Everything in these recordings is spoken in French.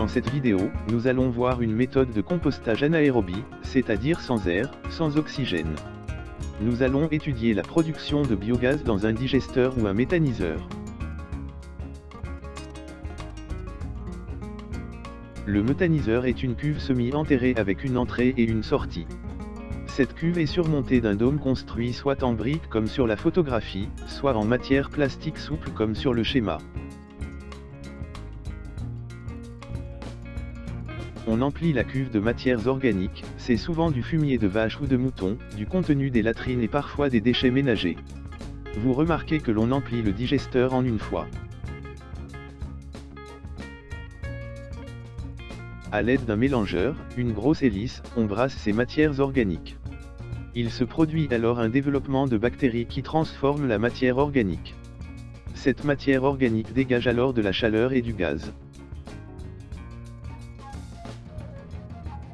Dans cette vidéo, nous allons voir une méthode de compostage anaérobie, c'est-à-dire sans air, sans oxygène. Nous allons étudier la production de biogaz dans un digesteur ou un méthaniseur. Le méthaniseur est une cuve semi-enterrée avec une entrée et une sortie. Cette cuve est surmontée d'un dôme construit soit en briques comme sur la photographie, soit en matière plastique souple comme sur le schéma. On emplit la cuve de matières organiques, c'est souvent du fumier de vache ou de mouton, du contenu des latrines et parfois des déchets ménagers. Vous remarquez que l'on emplit le digesteur en une fois. À l'aide d'un mélangeur, une grosse hélice, on brasse ces matières organiques. Il se produit alors un développement de bactéries qui transforment la matière organique. Cette matière organique dégage alors de la chaleur et du gaz.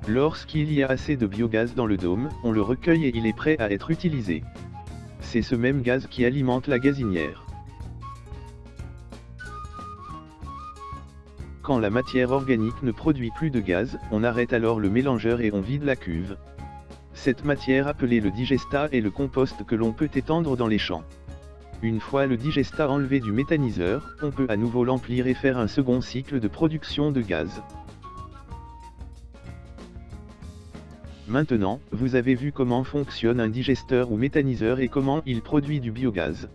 Lorsqu'il y a assez de biogaz dans le dôme, on le recueille et il est prêt à être utilisé. C'est ce même gaz qui alimente la gazinière. Quand la matière organique ne produit plus de gaz, on arrête alors le mélangeur et on vide la cuve. Cette matière appelée le digestat est le compost que l'on peut étendre dans les champs. Une fois le digestat enlevé du méthaniseur, on peut à nouveau l'emplir et faire un second cycle de production de gaz. Maintenant, vous avez vu comment fonctionne un digesteur ou méthaniseur et comment il produit du biogaz.